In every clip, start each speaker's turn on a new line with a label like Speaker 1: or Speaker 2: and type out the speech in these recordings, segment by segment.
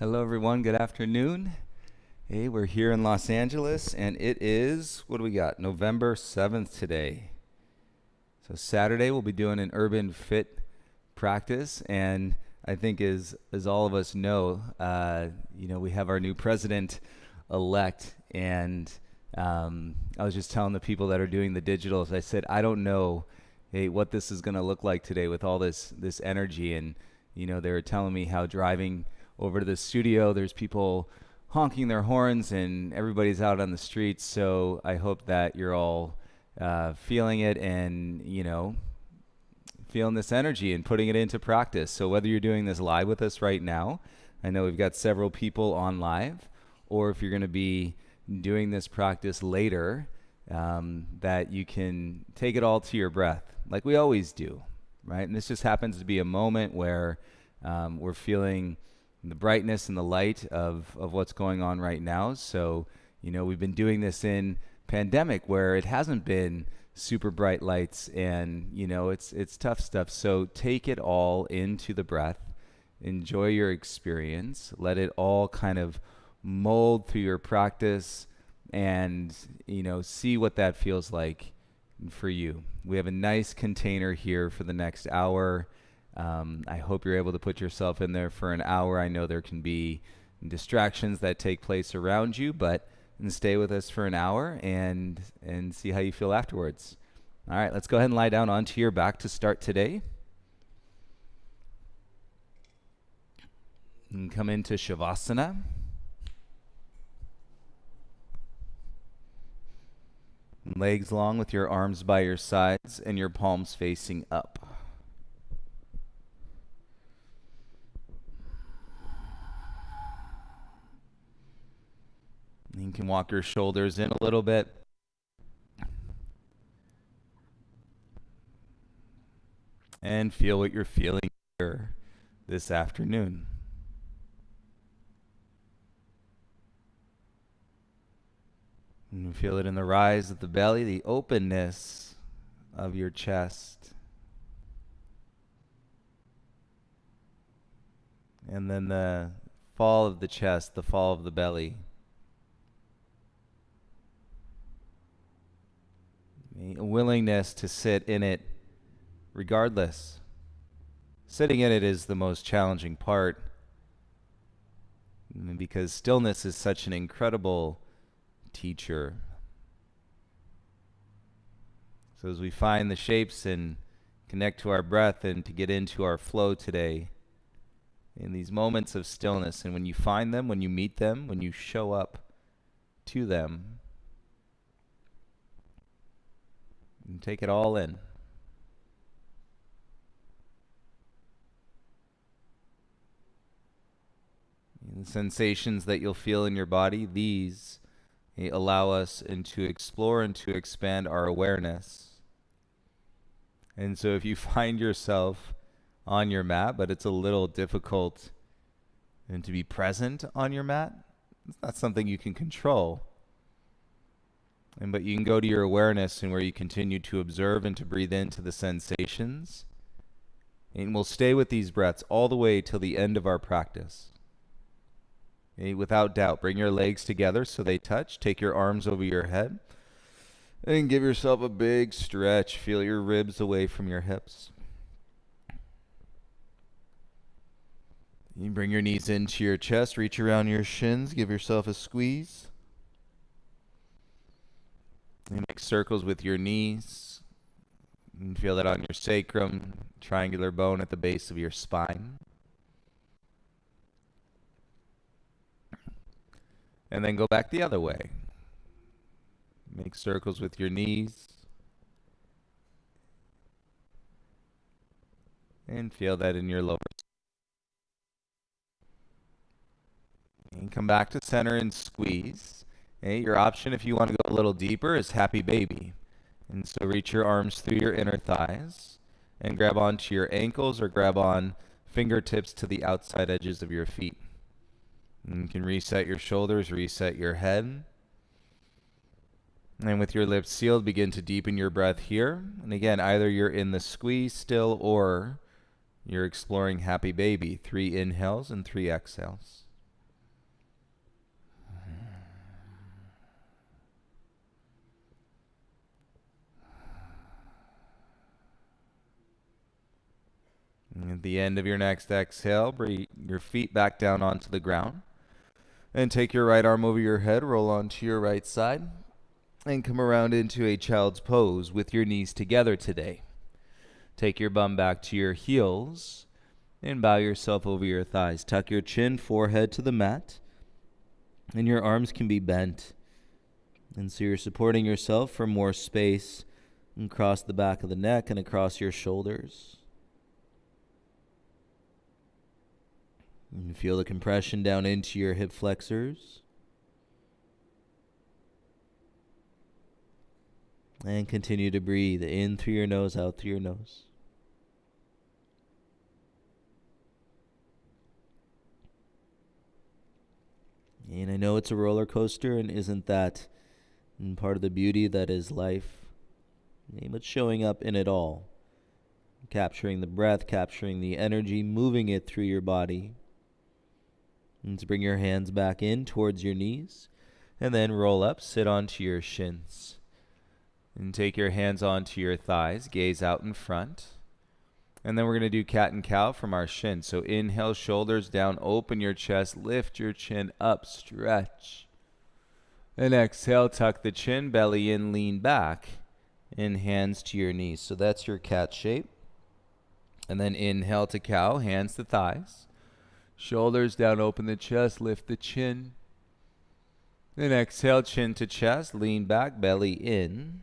Speaker 1: Hello, everyone. Good afternoon. Hey, we're here in Los Angeles, and it is, what do we got? November 7th today. So Saturday, we'll be doing an urban fit practice, and I think as all of us know, we have our new president-elect, and I was just telling the people that are doing the digitals, I said, I don't know, hey, what this is going to look like today with all this energy, and they were telling me how driving over to the studio, there's people honking their horns and everybody's out on the streets. So I hope that you're all feeling it and, feeling this energy and putting it into practice. So whether you're doing this live with us right now, I know we've got several people on live, or if you're going to be doing this practice later, that you can take it all to your breath, like we always do, right? And this just happens to be a moment where we're feeling the brightness and the light of what's going on right now. So, we've been doing this in pandemic where it hasn't been super bright lights and, it's tough stuff. So take it all into the breath, enjoy your experience, let it all kind of mold through your practice and, see what that feels like for you. We have a nice container here for the next hour. I hope you're able to put yourself in there for an hour. I know there can be distractions that take place around you, but stay with us for an hour and see how you feel afterwards. All right, let's go ahead and lie down onto your back to start today. And come into Shavasana. Legs long with your arms by your sides and your palms facing up. You can walk your shoulders in a little bit. And feel what you're feeling here this afternoon. And feel it in the rise of the belly, the openness of your chest. And then the fall of the chest, the fall of the belly. A willingness to sit in it regardless. Sitting in it is the most challenging part because stillness is such an incredible teacher. So as we find the shapes and connect to our breath and to get into our flow today, in these moments of stillness, and when you find them, when you meet them, when you show up to them, and take it all in. And the sensations that you'll feel in your body, these allow us to explore and to expand our awareness. And so if you find yourself on your mat, but it's a little difficult and to be present on your mat, it's not something you can control. But you can go to your awareness and where you continue to observe and to breathe into the sensations. And we'll stay with these breaths all the way till the end of our practice. Without doubt, bring your legs together so they touch. Take your arms over your head. And give yourself a big stretch. Feel your ribs away from your hips. You bring your knees into your chest. Reach around your shins. Give yourself a squeeze. You make circles with your knees. You can feel that on your sacrum, triangular bone at the base of your spine. And then go back the other way. Make circles with your knees. And feel that in your lower. And come back to center and squeeze. Okay, your option, if you want to go a little deeper, is happy baby. And so reach your arms through your inner thighs and grab onto your ankles or grab on fingertips to the outside edges of your feet. And you can reset your shoulders, reset your head. And with your lips sealed, begin to deepen your breath here. And again, either you're in the squeeze still or you're exploring happy baby. 3 inhales and 3 exhales. At the end of your next exhale, bring your feet back down onto the ground. And take your right arm over your head, roll onto your right side, and come around into a child's pose with your knees together today. Take your bum back to your heels and bow yourself over your thighs. Tuck your chin, forehead to the mat, and your arms can be bent. And so you're supporting yourself for more space across the back of the neck and across your shoulders. And feel the compression down into your hip flexors. And continue to breathe in through your nose, out through your nose. And I know it's a roller coaster, and isn't that part of the beauty that is life? But showing up in it all. Capturing the breath, capturing the energy, moving it through your body. And to bring your hands back in towards your knees. And then roll up, sit onto your shins. And take your hands onto your thighs, gaze out in front. And then we're going to do cat and cow from our shins. So inhale, shoulders down, open your chest, lift your chin up, stretch. And exhale, tuck the chin, belly in, lean back, and hands to your knees. So that's your cat shape. And then inhale to cow, hands to thighs. Shoulders down, open the chest, lift the chin. Then exhale, chin to chest, lean back, belly in.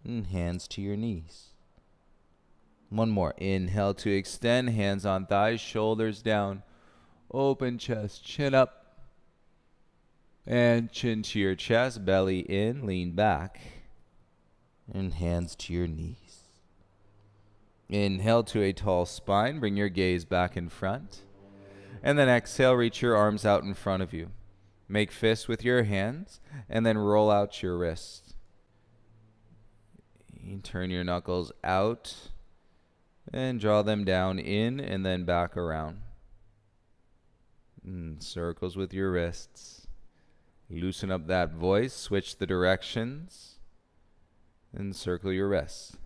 Speaker 1: And hands to your knees. One more. Inhale to extend, hands on thighs, shoulders down, open chest, chin up. And chin to your chest, belly in, lean back. And hands to your knees. Inhale to a tall spine, bring your gaze back in front. And then exhale, reach your arms out in front of you. Make fists with your hands, and then roll out your wrists. You turn your knuckles out and draw them down in and then back around. And circles with your wrists. Loosen up that voice, switch the directions, and circle your wrists.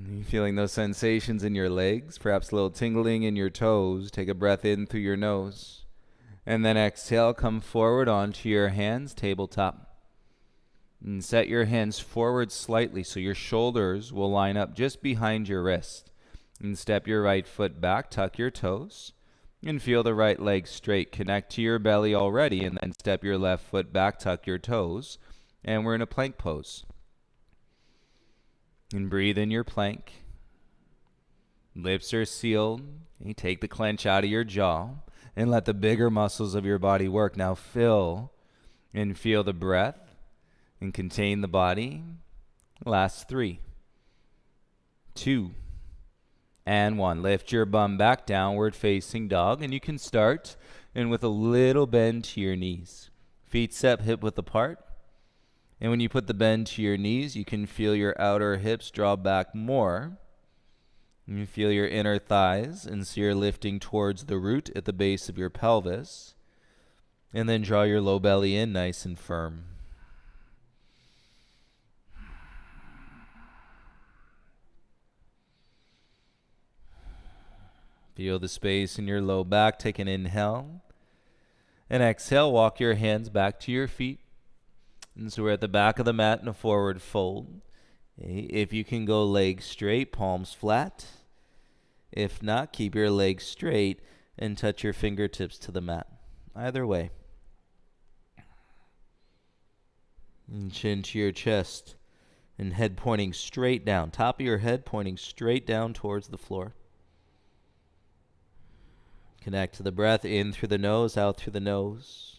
Speaker 1: You feeling those sensations in your legs, perhaps a little tingling in your toes. Take a breath in through your nose. And then exhale, come forward onto your hands, tabletop. And set your hands forward slightly so your shoulders will line up just behind your wrist. And step your right foot back, tuck your toes. And feel the right leg straight. Connect to your belly already, and then step your left foot back, tuck your toes. And we're in a plank pose. And breathe in your plank. Lips are sealed. You take the clench out of your jaw. And let the bigger muscles of your body work. Now fill and feel the breath and contain the body. Last 3, 2, and 1. Lift your bum back, downward facing dog. And you can start and with a little bend to your knees. Feet step hip width apart. And when you put the bend to your knees, you can feel your outer hips draw back more. You feel your inner thighs, and so you're lifting towards the root at the base of your pelvis. And then draw your low belly in nice and firm. Feel the space in your low back. Take an inhale. And exhale, walk your hands back to your feet. And so we're at the back of the mat in a forward fold. If you can go legs straight, palms flat. If not, keep your legs straight and touch your fingertips to the mat. Either way. And chin to your chest and head pointing straight down. Top of your head pointing straight down towards the floor. Connect to the breath in through the nose, out through the nose.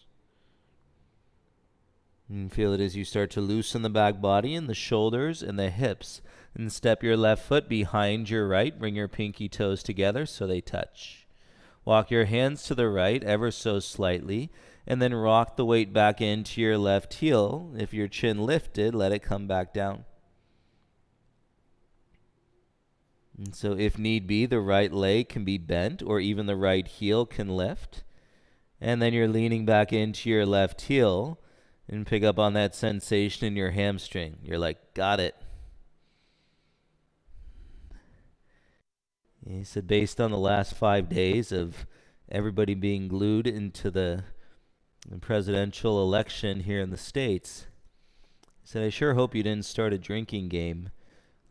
Speaker 1: And feel it as you start to loosen the back body and the shoulders and the hips. And step your left foot behind your right. Bring your pinky toes together so they touch. Walk your hands to the right ever so slightly. And then rock the weight back into your left heel. If your chin lifted, let it come back down. And so if need be, the right leg can be bent or even the right heel can lift. And then you're leaning back into your left heel and pick up on that sensation in your hamstring. You're like, got it.
Speaker 2: He said based on the last 5 days of everybody being glued into the presidential election here in the States, he said, I sure hope you didn't start a drinking game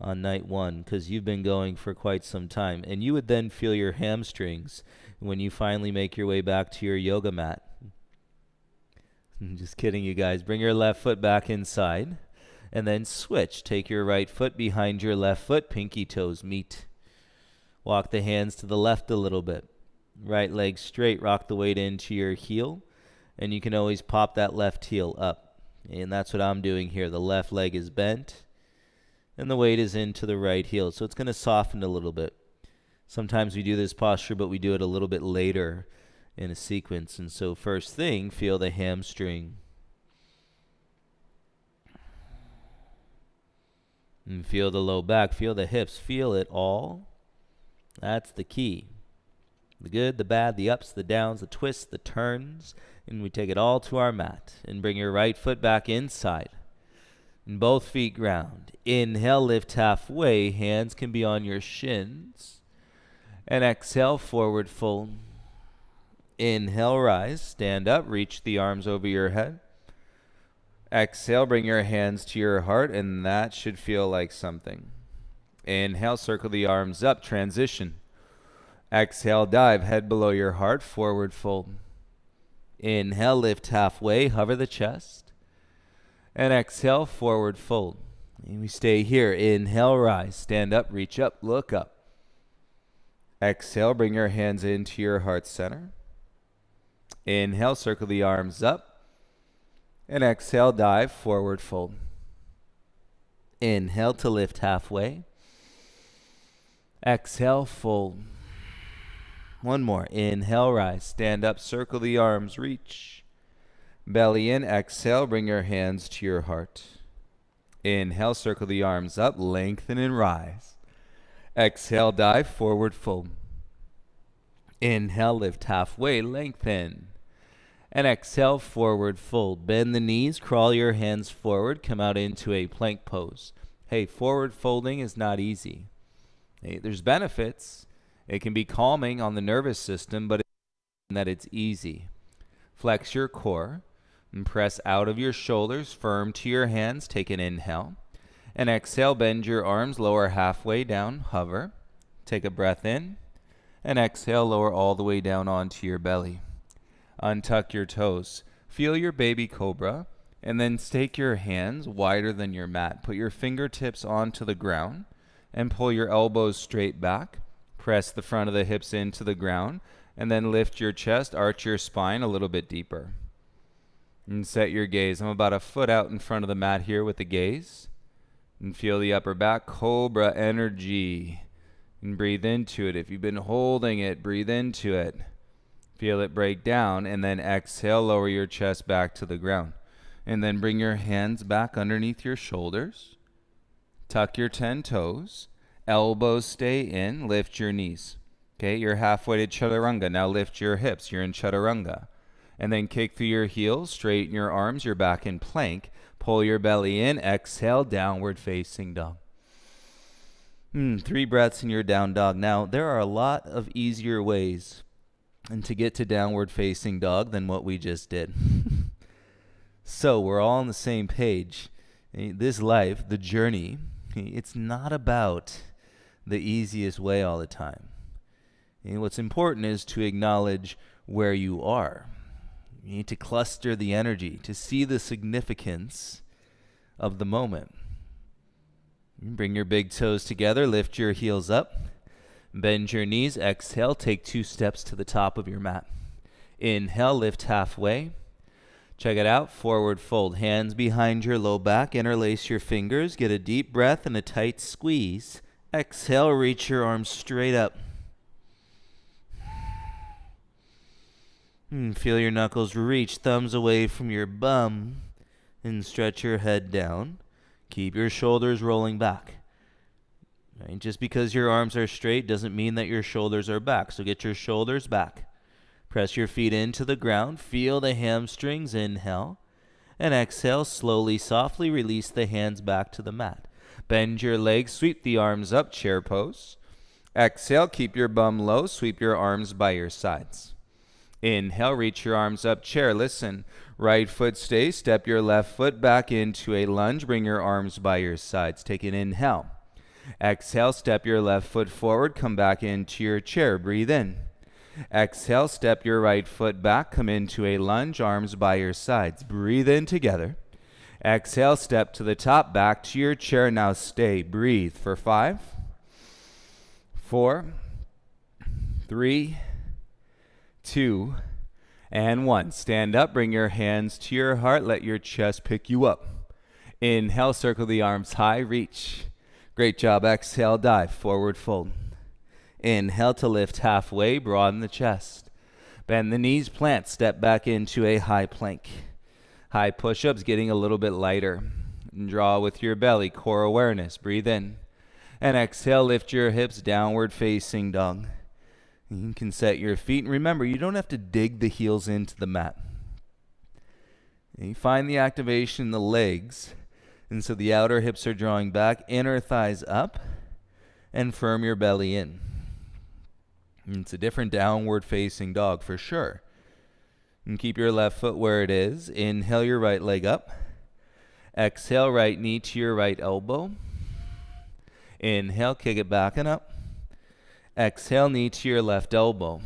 Speaker 2: on night one because you've been going for quite some time. And you would then feel your hamstrings when you finally make your way back to your yoga mat. I'm just kidding, you guys. Bring your left foot back inside and then switch. Take your right foot behind your left foot. Pinky toes meet. Walk the hands to the left a little bit. Right leg straight. Rock the weight into your heel. And you can always pop that left heel up. And that's what I'm doing here. The left leg is bent. And the weight is into the right heel. So it's going to soften a little bit. Sometimes we do this posture, but we do it a little bit later in a sequence. And so first thing, feel the hamstring. And feel the low back. Feel the hips. Feel it all. That's the key. The good, the bad, the ups, the downs, the twists, the turns. And we take it all to our mat. And bring your right foot back inside. And both feet ground. Inhale, lift halfway. Hands can be on your shins. And exhale, forward fold. Inhale, rise. Stand up. Reach the arms over your head. Exhale, bring your hands to your heart, and that should feel like something. Inhale, circle the arms up. Transition. Exhale, dive. Head below your heart. Forward fold. Inhale, lift halfway. Hover the chest. And exhale, forward fold. And we stay here. Inhale, rise. Stand up, reach up, look up. Exhale, bring your hands into your heart center. Inhale, circle the arms up. And exhale, dive, forward fold. Inhale to lift halfway. Exhale, fold. One more. Inhale, rise. Stand up, circle the arms, reach. Belly in, exhale, bring your hands to your heart. Inhale, circle the arms up, lengthen and rise. Exhale, dive, forward fold. Inhale, lift halfway, lengthen. And exhale, forward fold. Bend the knees, crawl your hands forward, come out into a plank pose. Hey, forward folding is not easy. Hey, there's benefits. It can be calming on the nervous system, but it's easy. Flex your core and press out of your shoulders, firm to your hands. Take an inhale. And exhale, bend your arms, lower halfway down, hover. Take a breath in. And exhale, lower all the way down onto your belly. Untuck your toes. Feel your baby cobra. And then stake your hands wider than your mat. Put your fingertips onto the ground. And pull your elbows straight back. Press the front of the hips into the ground. And then lift your chest, arch your spine a little bit deeper. And set your gaze. I'm about a foot out in front of the mat here with the gaze. And feel the upper back, cobra energy. And breathe into it. If you've been holding it, breathe into it. Feel it break down. And then exhale, lower your chest back to the ground. And then bring your hands back underneath your shoulders. Tuck your 10 toes. Elbows stay in. Lift your knees. Okay, you're halfway to chaturanga. Now lift your hips. You're in chaturanga. And then kick through your heels. Straighten your arms. You're back in plank. Pull your belly in. Exhale, downward facing dog. 3 breaths in your down dog. Now, there are a lot of easier ways to get to downward facing dog than what we just did. So we're all on the same page. This life, the journey, it's not about the easiest way all the time. And what's important is to acknowledge where you are. You need to cluster the energy to see the significance of the moment. Bring your big toes together, lift your heels up, bend your knees, exhale, take 2 steps to the top of your mat. Inhale, lift halfway. Check it out, forward fold, hands behind your low back, interlace your fingers, get a deep breath and a tight squeeze. Exhale, reach your arms straight up. Feel your knuckles reach, thumbs away from your bum, and stretch your head down. Keep your shoulders rolling back. Right? Just because your arms are straight doesn't mean that your shoulders are back, so get your shoulders back. Press your feet into the ground, feel the hamstrings, inhale, and exhale, slowly, softly release the hands back to the mat. Bend your legs, sweep the arms up, chair pose.
Speaker 1: Exhale, keep your bum low, sweep your arms by your sides. Inhale, reach your arms up, chair. Listen, right foot stays, step your left foot back into a lunge, bring your arms by your sides. Take an inhale. Exhale, step your left foot forward, come back into your chair, breathe in. Exhale, step your right foot back, come into a lunge, arms by your sides. Breathe in together. Exhale, step to the top, back to your chair. Now stay, breathe for 5, 4, 3, 2, and 1. Stand up, bring your hands to your heart, let your chest pick you up. Inhale, circle the arms high, reach. Great job. Exhale, dive, forward fold. Inhale to lift halfway, broaden the chest. Bend the knees, plant, step back into a high plank. High push-ups, getting a little bit lighter. And draw with your belly, core awareness. Breathe in. And exhale, lift your hips, downward facing dog. You can set your feet. And remember, you don't have to dig the heels into the mat. You find the activation in the legs. And so the outer hips are drawing back, inner thighs up, and firm your belly in. It's a different downward facing dog for sure. And keep your left foot where it is. Inhale your right leg up. Exhale, right knee to your right elbow. Inhale, kick it back and up. Exhale, knee to your left elbow.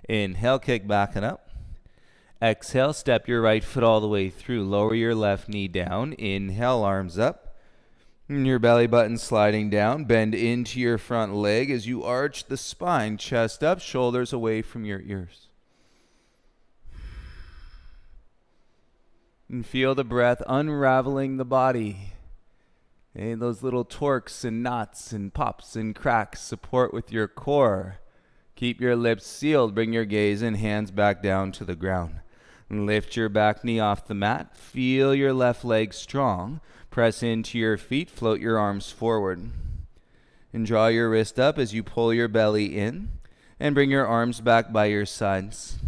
Speaker 1: Inhale, kick back and up. Exhale, step your right foot all the way through. Lower your left knee down. Inhale, arms up. Your belly button sliding down. Bend into your front leg as you arch the spine. Chest up, shoulders away from your ears. And feel the breath unraveling the body. And those little torques and knots and pops and cracks. Support with your core. Keep your lips sealed. Bring your gaze and hands back down to the ground. And lift your back knee off the mat. Feel your left leg strong. Press into your feet, float your arms forward. And draw your wrist up as you pull your belly in. And bring your arms back by your sides.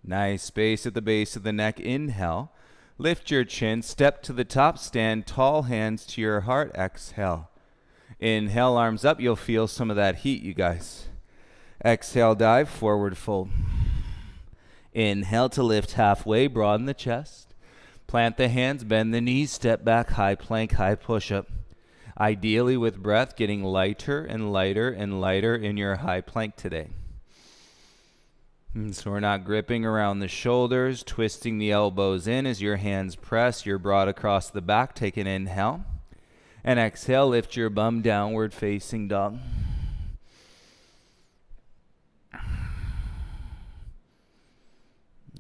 Speaker 1: Nice space at the base of the neck. Inhale. Lift your chin, step to the top, stand tall, hands to your heart. Exhale. Inhale, arms up. You'll feel some of that heat, you guys. Exhale, dive, forward fold. Inhale to lift halfway, broaden the chest. Plant the hands, bend the knees, step back, high plank, high push-up. Ideally with breath, getting lighter and lighter and lighter in your high plank today. And so we're not gripping around the shoulders, twisting the elbows in as your hands press. You're brought across the back. Take an inhale. And exhale, lift your bum, downward facing dog.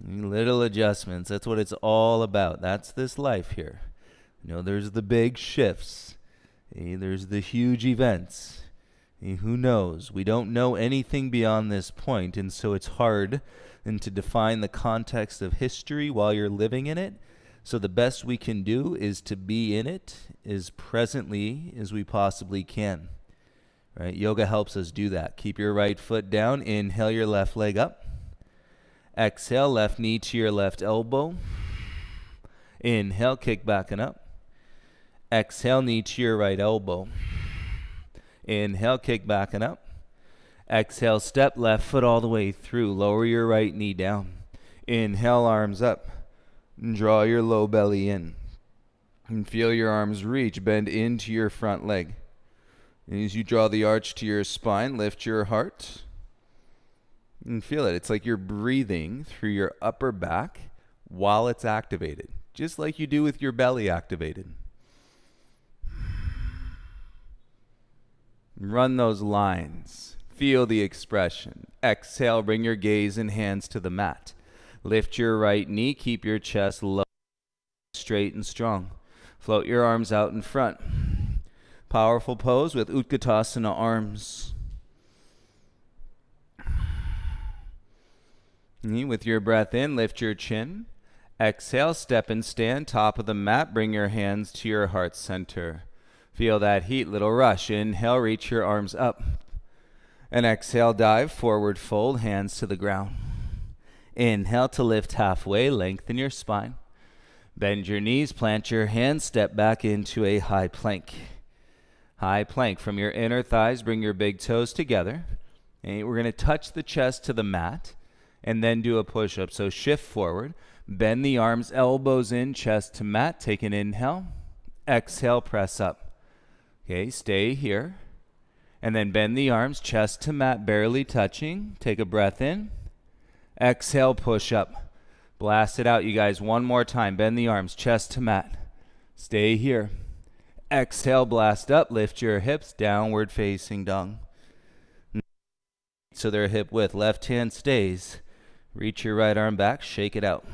Speaker 1: Little adjustments, that's what it's all about. That's this life here. You know, there's the big shifts. There's the huge events. Who knows? We don't know anything beyond this point, and so it's hard to define the context of history while you're living in it. So the best we can do is to be in it as presently as we possibly can. Right? Yoga helps us do that. Keep your right foot down. Inhale your left leg up. Exhale, left knee to your left elbow. Inhale, kick back and up. Exhale, knee to your right elbow. Inhale, kick back and up. Exhale, step left foot all the way through. Lower your right knee down. Inhale, arms up. Draw your low belly in. And feel your arms reach. Bend into your front leg. And as you draw the arch to your spine, lift your heart. And feel it. It's like you're breathing through your upper back while it's activated. Just like you do with your belly activated. Run those lines. Feel the expression. Exhale, bring your gaze and hands to the mat. Lift your right knee. Keep your chest low, straight and strong. Float your arms out in front. Powerful pose with Utkatasana arms. With your breath in, lift your chin. Exhale, step and stand, top of the mat. Bring your hands to your heart center. Feel that heat, little rush. Inhale, reach your arms up. And exhale, dive, forward fold, hands to the ground. Inhale to lift halfway, lengthen your spine. Bend your knees, plant your hands, step back into a high plank.
Speaker 2: High plank. From your inner thighs, bring your big toes together. And we're going to touch the chest to the mat and then do a push-up. So shift forward. Bend the arms, elbows in, chest to mat. Take an inhale. Exhale, press up. Okay, stay here. And then bend the arms, chest to mat, barely touching. Take a breath in. Exhale, push up. Blast it out, you guys. One more time. Bend the arms, chest to mat. Stay here. Exhale, blast up. Lift your hips, downward facing dog. So they're hip width. Left hand stays. Reach your right arm back, shake it out.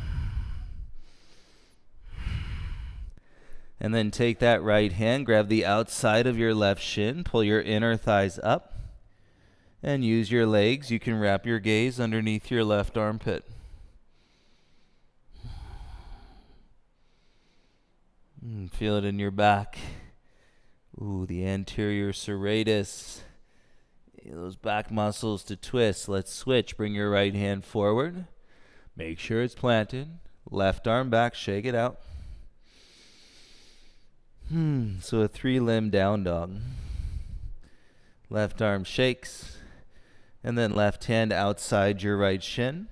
Speaker 2: And then take that right hand, grab the outside of your left shin, pull your inner thighs up, and use your legs. You can wrap your gaze underneath your left armpit. Feel it in your back. Ooh, the anterior serratus. Those back muscles to twist. Let's switch. Bring your right hand forward. Make sure it's planted. Left arm back, shake it out. So a 3-limb down dog. Left arm shakes. And then left hand outside your right shin.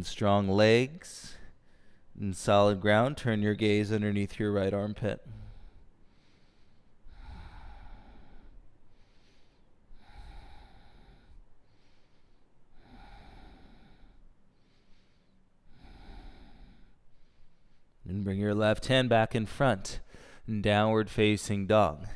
Speaker 2: Strong legs. And solid ground. Turn your gaze underneath your right armpit. And bring your left hand back in front. Downward facing dog.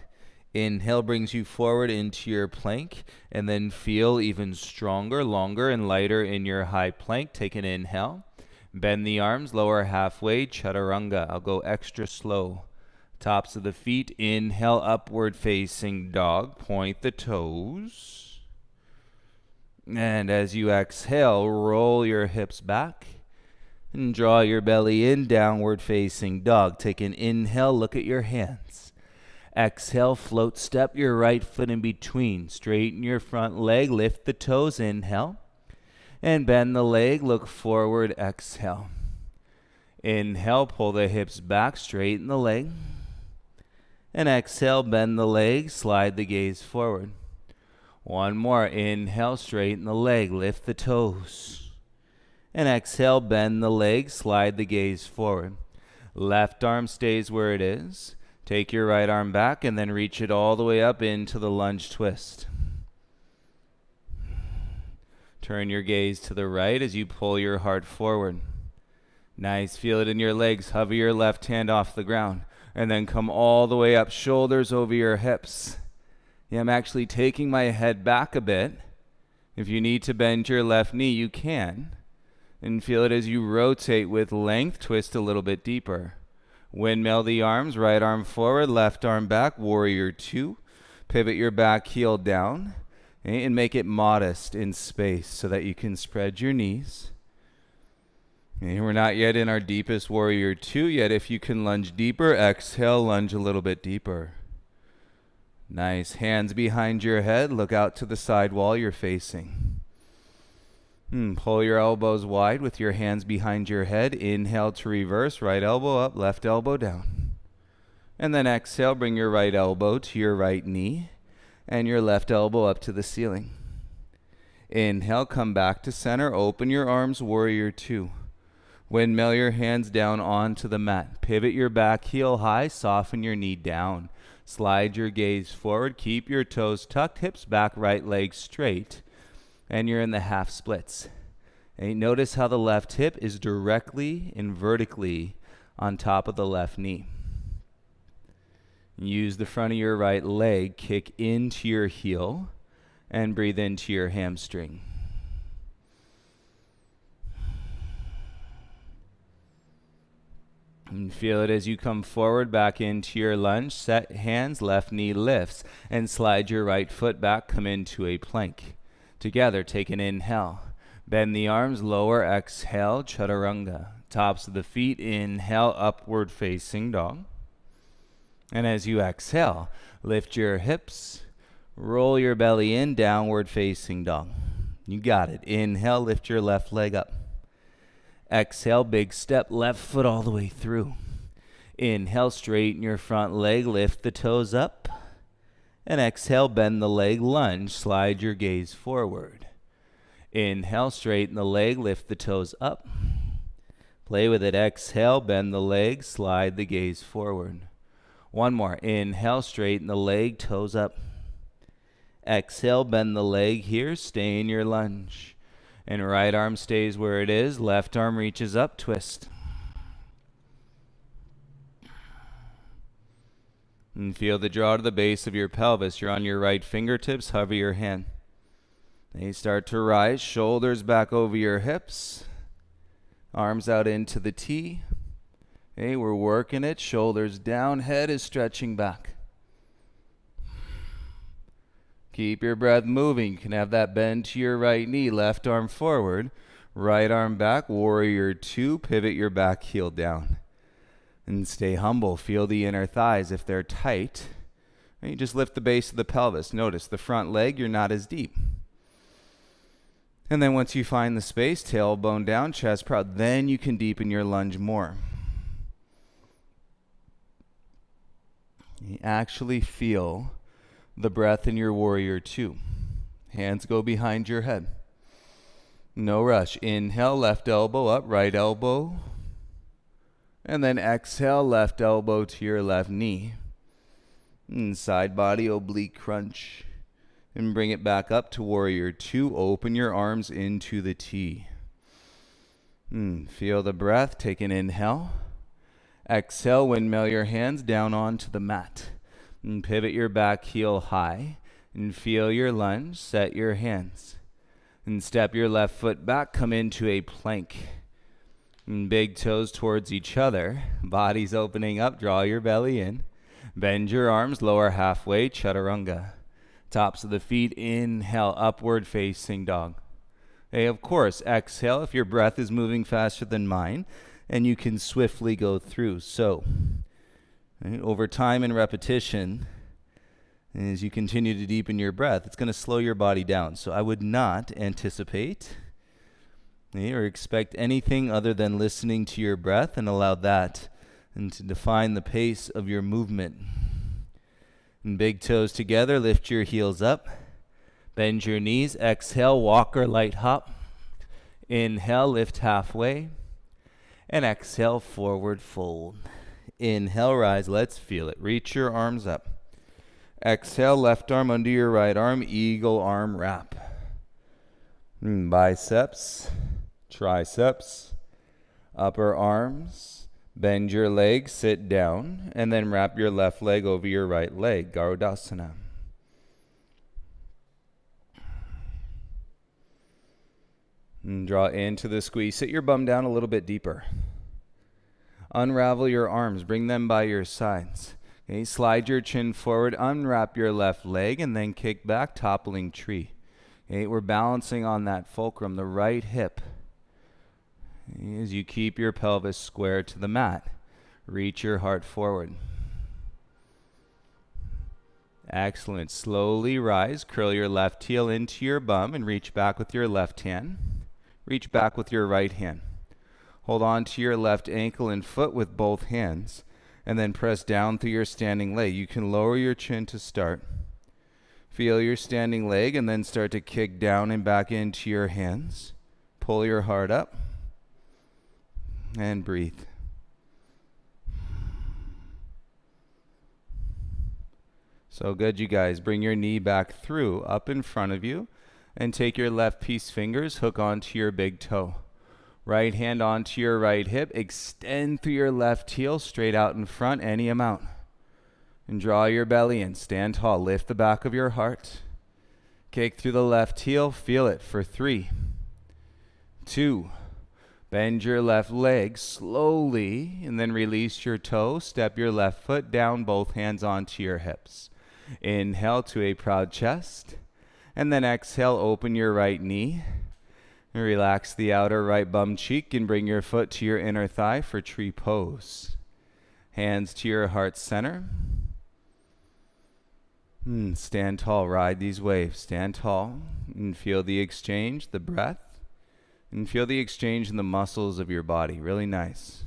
Speaker 2: Inhale brings you forward into your plank, and then feel even stronger, longer, and lighter in your high plank. Take an inhale. Bend the arms, lower halfway, chaturanga. I'll go extra slow. Tops of the feet, inhale, upward facing dog. Point the toes. And as you exhale, roll your hips back. And draw your belly in, downward facing dog. Take an inhale, look at your hands. Exhale, float, step your right foot in between. Straighten your front leg, lift the toes, inhale. And bend the leg, look forward, exhale. Inhale, pull the hips back, straighten the leg. And exhale, bend the leg, slide the gaze forward. One more, inhale, straighten the leg, lift the toes. And exhale, bend the leg, slide the gaze forward. Left arm stays where it is. Take your right arm back and then reach it all the way up into the lunge twist. Turn your gaze to the right as you pull your heart forward. Nice, feel it in your legs. Hover your left hand off the ground. And then come all the way up, shoulders over your hips. Yeah, I'm actually taking my head back a bit. If you need to bend your left knee, you can. And feel it as you rotate with length, twist a little bit deeper. Windmill the arms, right arm forward, left arm back, warrior 2. Pivot your back heel down, okay, and make it modest in space so that you can spread your knees. And we're not yet in our deepest warrior 2 yet. If you can lunge deeper, exhale, lunge a little bit deeper. Nice, hands behind your head, look out to the side wall you're facing. Pull your elbows wide with your hands behind your head. Inhale to reverse, right elbow up, left elbow down. And then exhale, bring your right elbow to your right knee and your left elbow up to the ceiling. Inhale, come back to center, open your arms, warrior 2. Windmill your hands down onto the mat. Pivot your back heel high, soften your knee down. Slide your gaze forward, keep your toes tucked, hips back, right leg straight. And you're in the half splits. And notice how the left hip is directly and vertically on top of the left knee. Use the front of your right leg, kick into your heel, and breathe into your hamstring. And feel it as you come forward back into your lunge. Set hands, left knee lifts, and slide your right foot back, come into a plank. Together, take an inhale. Bend the arms, lower, exhale, chaturanga. Tops of the feet, inhale, upward facing dog. And as you exhale, lift your hips, roll your belly in, downward facing dog. You got it. Inhale, lift your left leg up. Exhale, big step, left foot all the way through. Inhale, straighten your front leg, lift the toes up. And exhale, bend the leg, lunge, slide your gaze forward. Inhale, straighten the leg, lift the toes up. Play with it. Exhale, bend the leg, slide the gaze forward. One more. Inhale, straighten the leg, toes up. Exhale, bend the leg here, stay in your lunge. And right arm stays where it is, left arm reaches up, twist. And feel the draw to the base of your pelvis. You're on your right fingertips, hover your hand. They start to rise, shoulders back over your hips. Arms out into the T. Okay, we're working it, shoulders down, head is stretching back. Keep your breath moving. You can have that bend to your right knee, left arm forward, right arm back, warrior two, pivot your back heel down. And stay humble. Feel the inner thighs if they're tight. And you just lift the base of the pelvis. Notice the front leg, you're not as deep. And then once you find the space, tailbone down, chest proud, then you can deepen your lunge more. You actually feel the breath in your warrior two. Hands go behind your head. No rush. Inhale, left elbow up, right elbow. And then exhale, left elbow to your left knee. And side body oblique crunch. And bring it back up to warrior two. Open your arms into the T. Feel the breath. Take an inhale. Exhale, windmill your hands down onto the mat. And pivot your back heel high. And feel your lunge. Set your hands. And step your left foot back. Come into a plank. And big toes towards each other. Body's opening up. Draw your belly in. Bend your arms. Lower halfway. Chaturanga. Tops of the feet. Inhale. Upward facing dog. Okay, of course, exhale if your breath is moving faster than mine. And you can swiftly go through. So, over time and repetition, as you continue to deepen your breath, it's going to slow your body down. So I would not anticipate or expect anything other than listening to your breath and allow that and to define the pace of your movement. And big toes together, lift your heels up, bend your knees, exhale, walk or light hop. Inhale, lift halfway. And exhale, forward fold. Inhale, rise. Let's feel it. Reach your arms up. Exhale, left arm under your right arm. Eagle arm wrap. Biceps, triceps, upper arms. Bend your legs, sit down, and then wrap your left leg over your right leg. Garudasana. And draw into the squeeze. Sit your bum down a little bit deeper. Unravel your arms. Bring them by your sides. Okay, slide your chin forward. Unwrap your left leg and then kick back, toppling tree. Okay, we're balancing on that fulcrum, the right hip. As you keep your pelvis square to the mat, reach your heart forward. Excellent. Slowly rise. Curl your left heel into your bum and reach back with your left hand. Reach back with your right hand. Hold on to your left ankle and foot with both hands, and then press down through your standing leg. You can lower your chin to start. Feel your standing leg and then start to kick down and back into your hands. Pull your heart up and breathe. So good, you guys. Bring your knee back through, up in front of you, and take your left peace fingers, hook onto your big toe. Right hand onto your right hip. Extend through your left heel, straight out in front, any amount. And draw your belly in. Stand tall. Lift the back of your heart. Kick through the left heel. Feel it for 3, 2. Bend your left leg slowly, and then release your toe. Step your left foot down, both hands onto your hips. Inhale to a proud chest. And then exhale, open your right knee. And relax the outer right bum cheek and bring your foot to your inner thigh for tree pose. Hands to your heart center. Stand tall, ride these waves. Stand tall and feel the exchange, the breath, and feel the exchange in the muscles of your body. Really nice.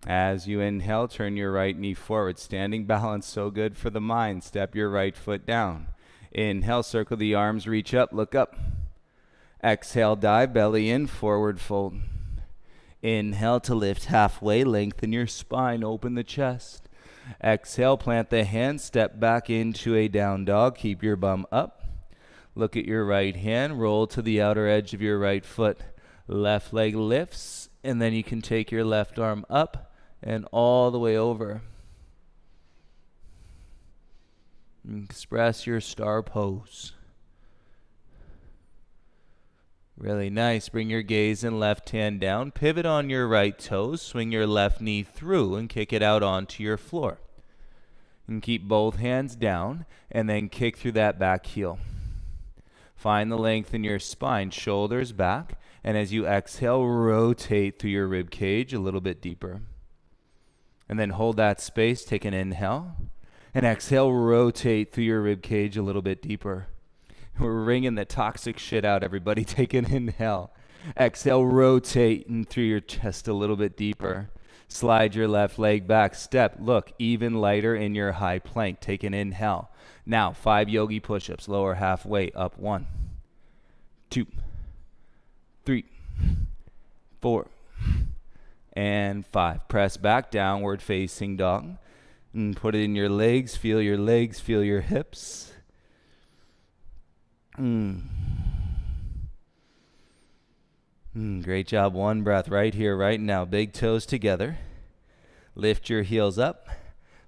Speaker 1: As you inhale, turn your right knee forward. Standing balance, so good for the mind. Step your right foot down. Inhale, circle the arms, reach up, look up. Exhale, dive, belly in, forward fold. Inhale to lift halfway, lengthen your spine, open the chest. Exhale, plant the hands, step back into a down dog, keep your bum up. Look at your right hand, roll to the outer edge of your right foot. Left leg lifts, and then you can take your left arm up and all the way over. Express your star pose. Really nice. Bring your gaze and left hand down. Pivot on your right toes. Swing your left knee through and kick it out onto your floor. And keep both hands down and then kick through that back heel. Find the length in your spine, shoulders back, and as you exhale, rotate through your rib cage a little bit deeper. And then hold that space, take an inhale, and exhale, rotate through your rib cage a little bit deeper. We're wringing the toxic shit out, everybody. Take an inhale. Exhale, rotate through your chest a little bit deeper. Slide your left leg back. Step, look, even lighter in your high plank. Take an inhale. Now, 5 yogi push-ups, lower halfway, up 1, 2, 3, 4, and 5. Press back, downward facing dog. And put it in your legs, feel your hips. Great job. One breath right here, right now. Big toes together. Lift your heels up.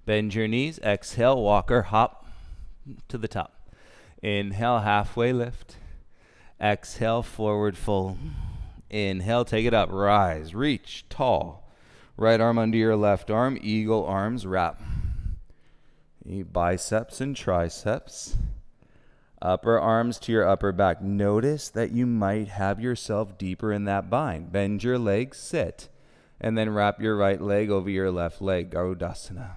Speaker 1: Bend your knees. Exhale, walker, hop to the top. Inhale, halfway lift. Exhale, forward fold. Inhale, take it up. Rise, reach, tall. Right arm under your left arm. Eagle arms, wrap. Biceps and triceps. Upper arms to your upper back. Notice that you might have yourself deeper in that bind. Bend your legs, sit, and then wrap your right leg over your left leg, Garudasana.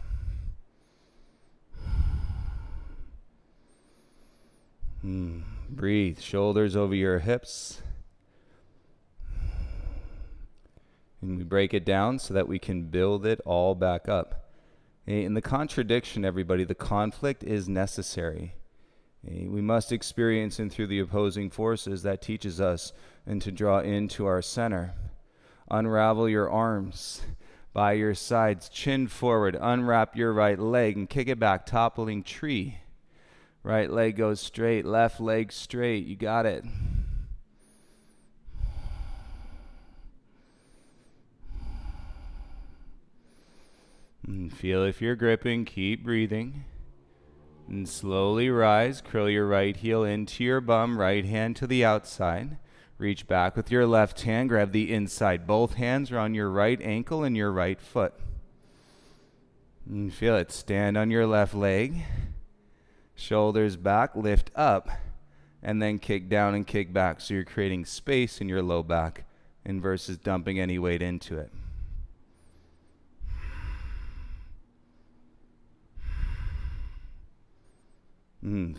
Speaker 1: Breathe, shoulders over your hips. And we break it down so that we can build it all back up. In the contradiction, everybody, the conflict is necessary. We must experience in through the opposing forces that teaches us and to draw into our center. Unravel your arms by your sides, chin forward. Unwrap your right leg and kick it back, toppling tree. Right leg goes straight, left leg straight. You got it. And feel if you're gripping, keep breathing. And slowly rise, curl your right heel into your bum, right hand to the outside. Reach back with your left hand, grab the inside. Both hands are on your right ankle and your right foot. And feel it. Stand on your left leg. Shoulders back, lift up, and then kick down and kick back. So you're creating space in your low back and versus dumping any weight into it.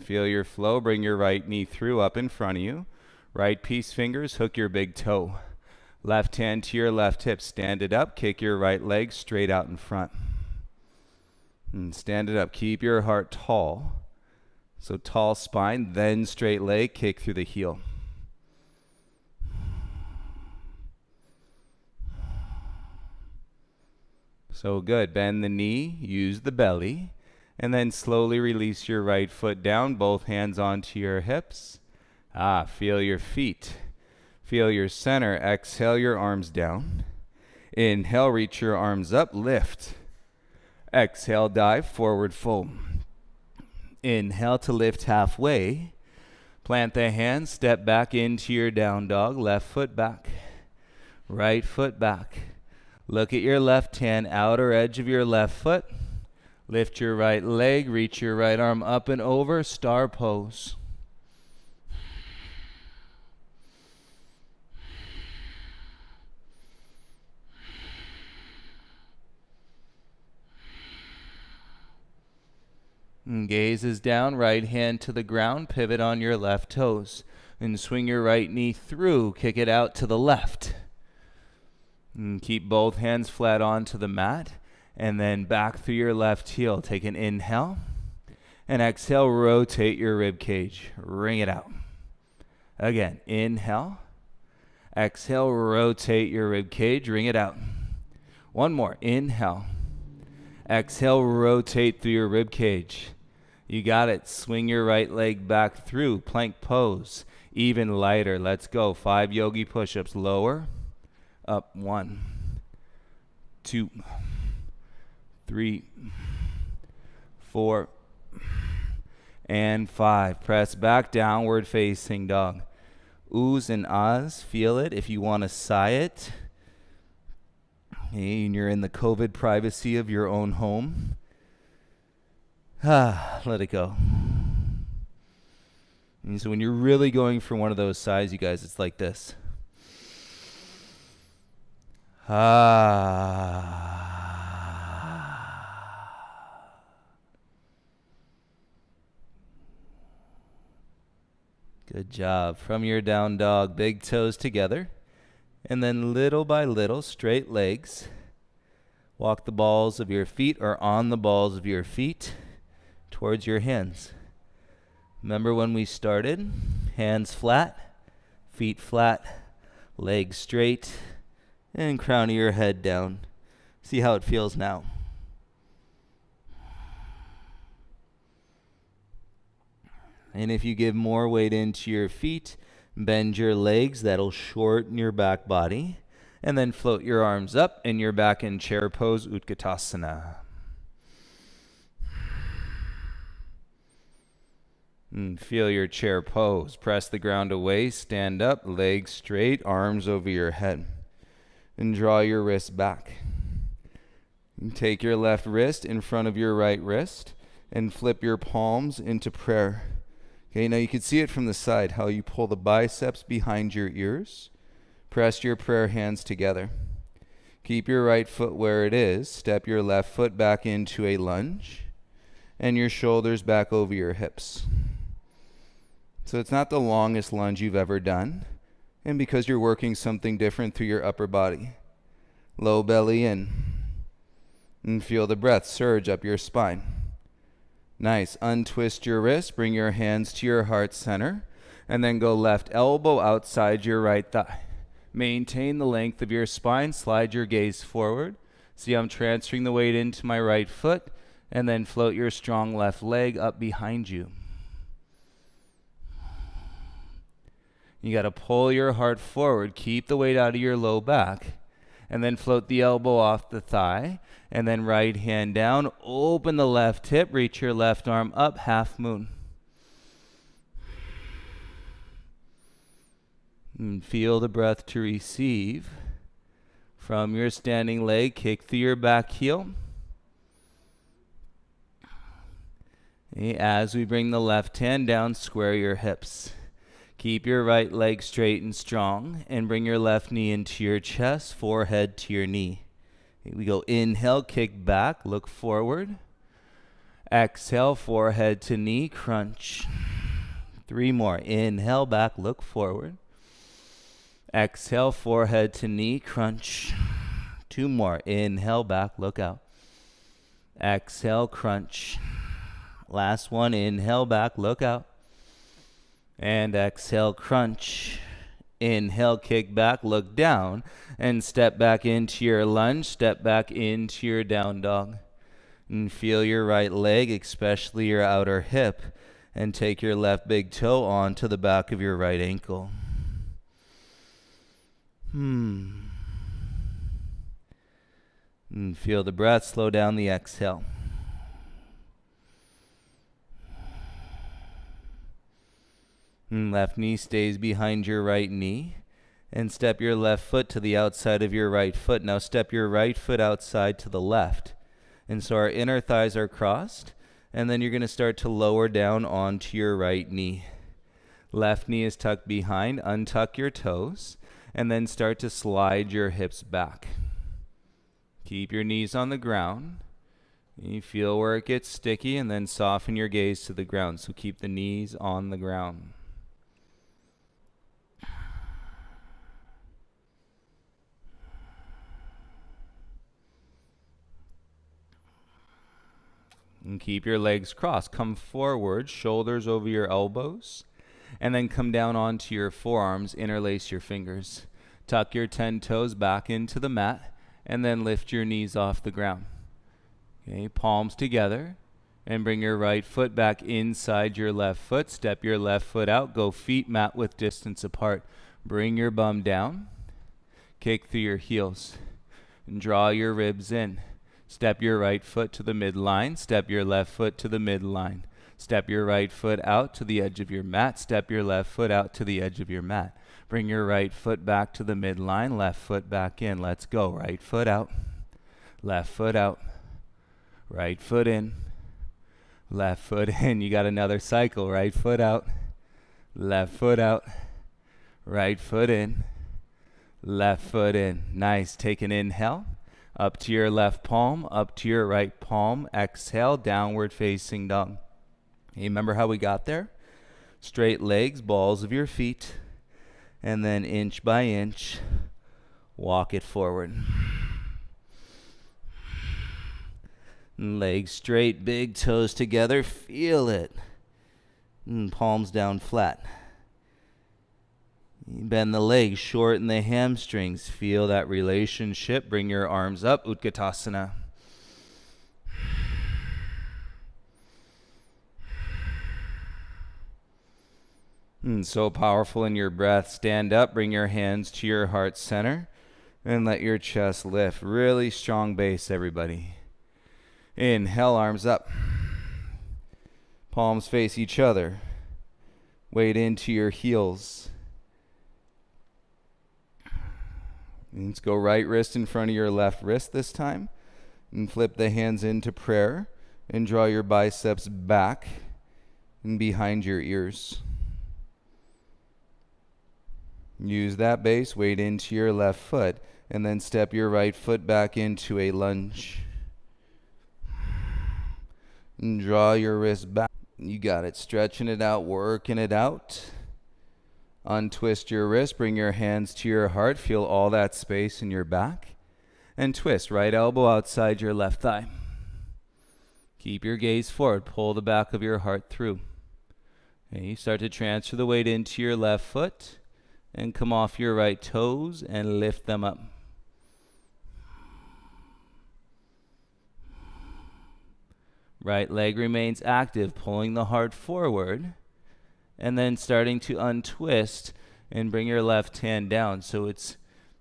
Speaker 1: Feel your flow. Bring your right knee through up in front of you. Right peace fingers, hook your big toe. Left hand to your left hip. Stand it up. Kick your right leg straight out in front. Stand it up. Keep your heart tall. So tall spine, then straight leg. Kick through the heel. So good. Bend the knee. Use the belly. And then slowly release your right foot down, both hands onto your hips. Feel your feet. Feel your center. Exhale your arms down. Inhale, reach your arms up, lift. Exhale, dive, forward fold. Inhale to lift halfway. Plant the hands, step back into your down dog, left foot back. Right foot back. Look at your left hand, outer edge of your left foot. Lift your right leg, reach your right arm up and over, star pose. And gaze is down, right hand to the ground, pivot on your left toes. And swing your right knee through, kick it out to the left.
Speaker 2: And keep both hands flat onto the mat. And then back through your left heel. Take an inhale. And exhale, rotate your rib cage. Wring it out. Again, inhale. Exhale, rotate your rib cage. Wring it out. One more. Inhale. Exhale, rotate through your rib cage. You got it. Swing your right leg back through. Plank pose. Even lighter. Let's go. 5 yogi push-ups. Lower. Up. 1, 2, 3, 4, and 5. Press back, downward facing dog. Oohs and ahs, feel it if you want to sigh it. And you're in the COVID privacy of your own home. Let it go. And so when you're really going for one of those sighs, you guys, it's like this. Good job. From your down dog, big toes together. And then little by little, straight legs. Walk the balls of your feet or on the balls of your feet towards your hands. Remember when we started? Hands flat, feet flat, legs straight, and crown of your head down. See how it feels now. And if you give more weight into your feet, bend your legs, that'll shorten your back body. And then float your arms up and you're back in chair pose, Utkatasana. And feel your chair pose. Press the ground away, stand up, legs straight, arms over your head. And draw your wrist back. And take your left wrist in front of your right wrist and flip your palms into prayer. Okay, now you can see it from the side, how you pull the biceps behind your ears. Press your prayer hands together. Keep your right foot where it is. Step your left foot back into a lunge. And your shoulders back over your hips. So it's not the longest lunge you've ever done. And because you're working something different through your upper body. Low belly in. And feel the breath surge up your spine. Nice. Untwist your wrist. Bring your hands to your heart center. And then go left elbow outside your right thigh. Maintain the length of your spine. Slide your gaze forward. See, I'm transferring the weight into my right foot. And then float your strong left leg up behind you. You got to pull your heart forward. Keep the weight out of your low back. And then float the elbow off the thigh. And then right hand down. Open the left hip. Reach your left arm up. Half moon. And feel the breath to receive. From your standing leg, kick through your back heel. As we bring the left hand down, square your hips. Keep your right leg straight and strong, and bring your left knee into your chest, forehead to your knee. We go inhale, kick back, look forward. Exhale, forehead to knee, crunch. 3 more. Inhale, back, look forward. Exhale, forehead to knee, crunch. 2 more. Inhale, back, look out. Exhale, crunch. Last one. Inhale, back, look out. And exhale, crunch. Inhale, kick back, look down, and step back into your lunge, step back into your down dog. And feel your right leg, especially your outer hip, and take your left big toe onto the back of your right ankle. And feel the breath, slow down the exhale. And left knee stays behind your right knee. And step your left foot to the outside of your right foot. Now step your right foot outside to the left. And so our inner thighs are crossed. And then you're going to start to lower down onto your right knee. Left knee is tucked behind. Untuck your toes. And then start to slide your hips back. Keep your knees on the ground. You feel where it gets sticky, and then soften your gaze to the ground. So keep the knees on the ground. And keep your legs crossed. Come forward, shoulders over your elbows, and then come down onto your forearms. Interlace your fingers. Tuck your 10 toes back into the mat, and then lift your knees off the ground. Okay, palms together, and bring your right foot back inside your left foot. Step your left foot out. Go feet mat width distance apart. Bring your bum down. Kick through your heels, and draw your ribs in. Step your right foot to the midline. Step your left foot to the midline. Step your right foot out to the edge of your mat. Step your left foot out to the edge of your mat. Bring your right foot back to the midline. Left foot back in. Let's go. Right foot out. Left foot out. Right foot in. Left foot in. You got another cycle. Right foot out. Left foot out. Right foot in. Left foot in. Nice. Take an inhale. Up to your left palm, up to your right palm. Exhale, downward facing dog. You remember how we got there? Straight legs, balls of your feet, and then inch by inch, walk it forward. Legs straight, big toes together, feel it. And palms down flat. Bend the legs, shorten the hamstrings. Feel that relationship. Bring your arms up, Utkatasana. So powerful in your breath. Stand up, bring your hands to your heart center, and let your chest lift. Really strong base, everybody. Inhale, arms up. Palms face each other. Weight into your heels. Let's go right wrist in front of your left wrist this time. And flip the hands into prayer. And draw your biceps back and behind your ears. Use that base, weight into your left foot. And then step your right foot back into a lunge. And draw your wrist back. You got it. Stretching it out, working it out. Untwist your wrist, bring your hands to your heart, feel all that space in your back, and twist right elbow outside your left thigh. Keep your gaze forward, pull the back of your heart through. Okay, you start to transfer the weight into your left foot, and come off your right toes and lift them up. Right leg remains active, pulling the heart forward. And then starting to untwist and bring your left hand down. So it's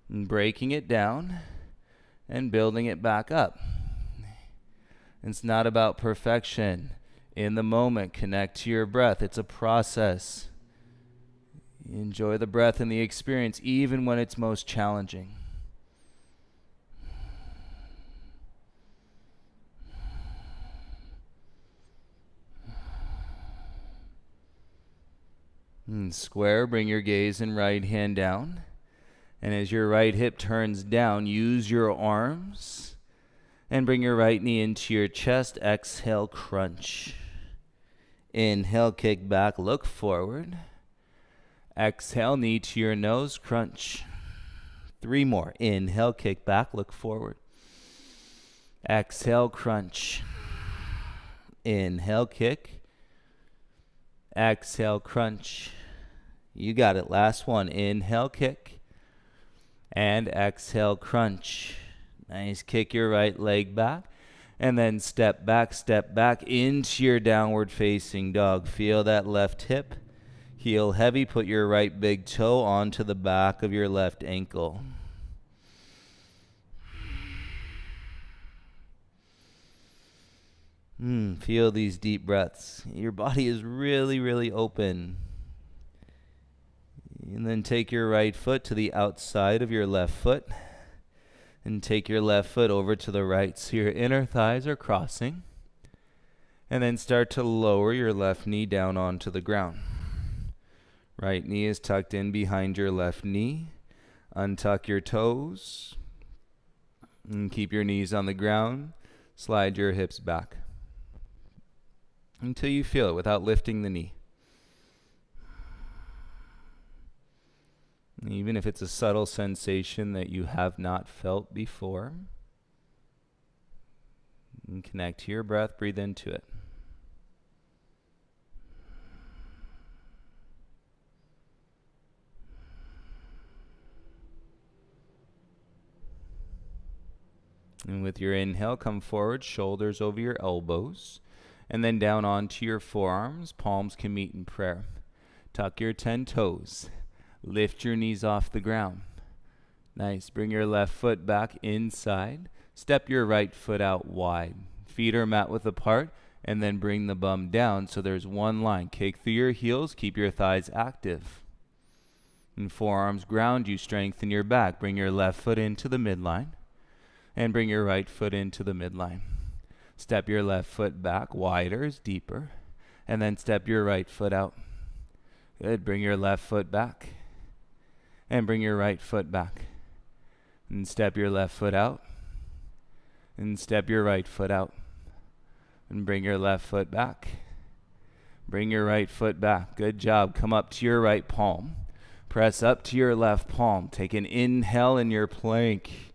Speaker 2: breaking it down and building it back up. It's not about perfection. In the moment, connect to your breath. It's a process. Enjoy the breath and the experience even when it's most challenging. Square, bring your gaze and right hand down. And as your right hip turns down, use your arms and bring your right knee into your chest. Exhale, crunch. Inhale, kick back, look forward. Exhale, knee to your nose, crunch. 3 more. Inhale, kick back, look forward. Exhale, crunch. Inhale, kick. Exhale, crunch. You got it. Last one. Inhale, kick. And exhale, crunch. Nice. Kick your right leg back. And then step back into your downward facing dog. Feel that left hip. Heel heavy. Put your right big toe onto the back of your left ankle. Feel these deep breaths. Your body is really, really open. And then take your right foot to the outside of your left foot. And take your left foot over to the right so your inner thighs are crossing. And then start to lower your left knee down onto the ground. Right knee is tucked in behind your left knee. Untuck your toes. And keep your knees on the ground. Slide your hips back until you feel it without lifting the knee. Even if it's a subtle sensation that you have not felt before, And connect to your breath. Breathe into it. And with your inhale, come forward, shoulders over your elbows, and then down onto your forearms. Palms can meet in prayer. Tuck your 10 toes. Lift your knees off the ground. Nice. Bring your left foot back inside. Step your right foot out wide. Feet are mat width apart, and then bring the bum down so there's one line. Kick through your heels. Keep your thighs active. And forearms ground you. Strengthen your back. Bring your left foot into the midline, and bring your right foot into the midline. Step your left foot back wider, deeper, and then step your right foot out. Good. Bring your left foot back, and bring your right foot back. And step your left foot out, and step your right foot out. And bring your left foot back. Bring your right foot back. Good job. Come up to your right palm. Press up to your left palm. Take an inhale in your plank.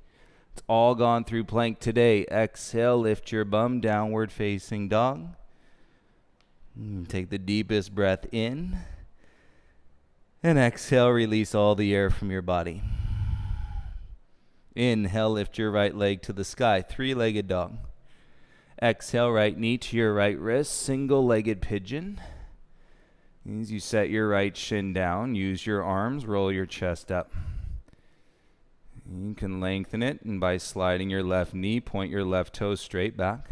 Speaker 2: It's all gone through plank today. Exhale, lift your bum, downward facing dog. Take the deepest breath in. And exhale, release all the air from your body. Inhale, lift your right leg to the sky, three-legged dog. Exhale, right knee to your right wrist, single-legged pigeon. As you set your right shin down, use your arms, roll your chest up. You can lengthen it, and by sliding your left knee, point your left toes straight back.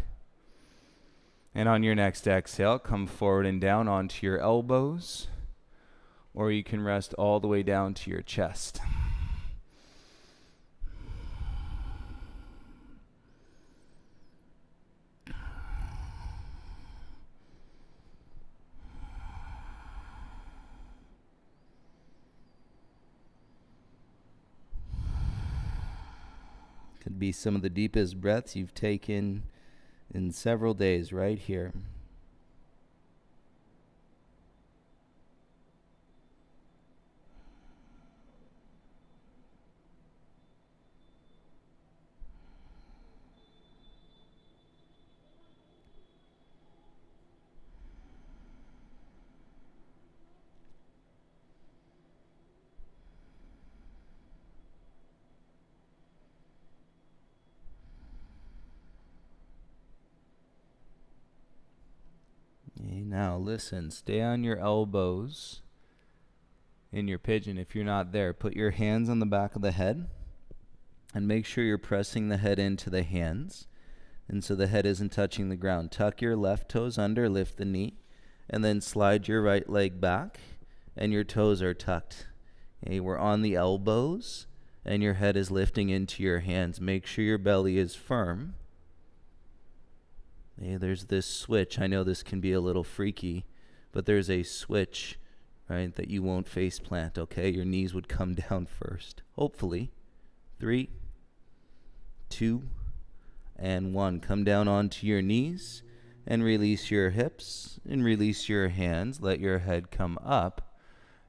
Speaker 2: And on your next exhale, come forward and down onto your elbows, or you can rest all the way down to your chest. Could be some of the deepest breaths you've taken in several days right here. Okay, now listen, stay on your elbows in your pigeon. If you're not there, put your hands on the back of the head and make sure you're pressing the head into the hands, and so the head isn't touching the ground. Tuck your left toes under, lift the knee, and then slide your right leg back, and your toes are tucked. Okay, we're on the elbows, and your head is lifting into your hands. Make sure your belly is firm. Okay, there's this switch. I know this can be a little freaky, but there's a switch, right, that you won't face plant, okay? Your knees would come down first, hopefully. 3, 2, and 1. Come down onto your knees and release your hips and release your hands. Let your head come up,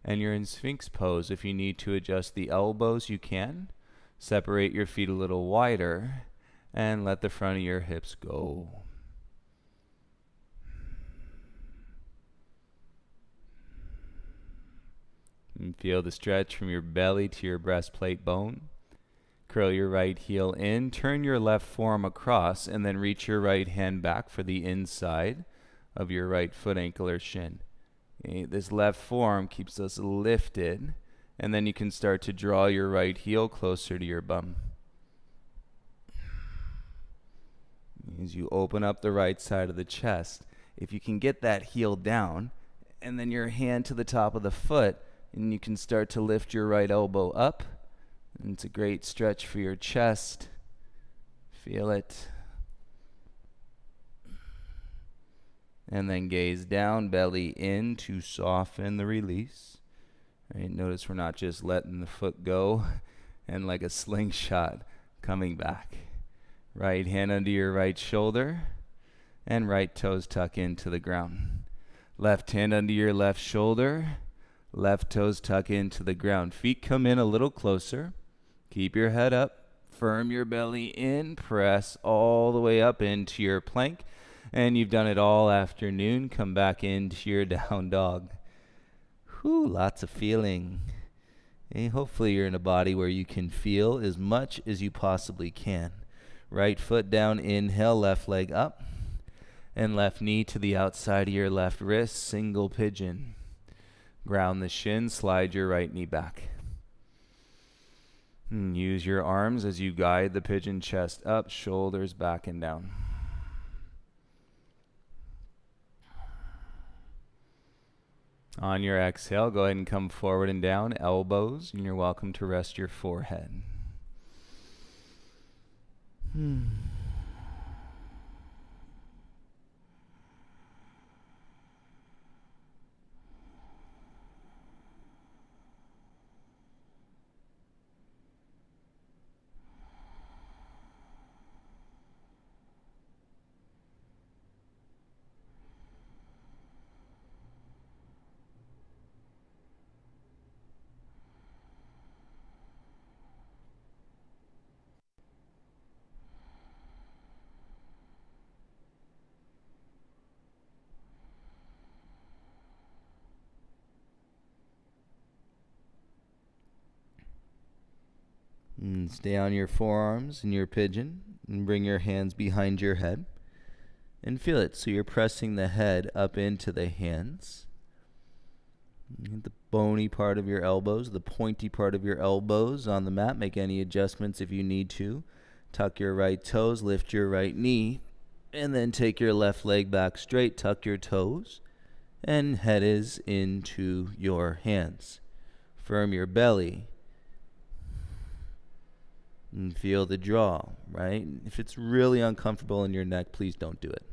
Speaker 2: and you're in Sphinx pose. If you need to adjust the elbows, you can. Separate your feet a little wider and let the front of your hips go. And feel the stretch from your belly to your breastplate bone. Curl your right heel in, turn your left forearm across, and then reach your right hand back for the inside of your right foot, ankle, or shin. Okay, this left forearm keeps us lifted, and then you can start to draw your right heel closer to your bum. As you open up the right side of the chest, if you can get that heel down, and then your hand to the top of the foot, and you can start to lift your right elbow up. And it's a great stretch for your chest. Feel it. And then gaze down, belly in to soften the release. Right, notice we're not just letting the foot go and like a slingshot coming back. Right hand under your right shoulder and right toes tuck into the ground. Left hand under your left shoulder. Left toes tuck into the ground. Feet come in a little closer. Keep your head up. Firm your belly in, press all the way up into your plank. And you've done it all afternoon. Come back into your down dog. Whew, lots of feeling. And hopefully you're in a body where you can feel as much as you possibly can. Right foot down, inhale, left leg up. And left knee to the outside of your left wrist, single pigeon. Ground the shin, slide your right knee back. And use your arms as you guide the pigeon, chest up, shoulders back and down. On your exhale, go ahead and come forward and down, elbows, and you're welcome to rest your forehead. And stay on your forearms in your pigeon and bring your hands behind your head and feel it. So you're pressing the head up into the hands. The bony part of your elbows, the pointy part of your elbows on the mat. Make any adjustments if you need to. Tuck your right toes, lift your right knee, and then take your left leg back straight. Tuck your toes, and head is into your hands. Firm your belly. And feel the draw, right? If it's really uncomfortable in your neck, please don't do it.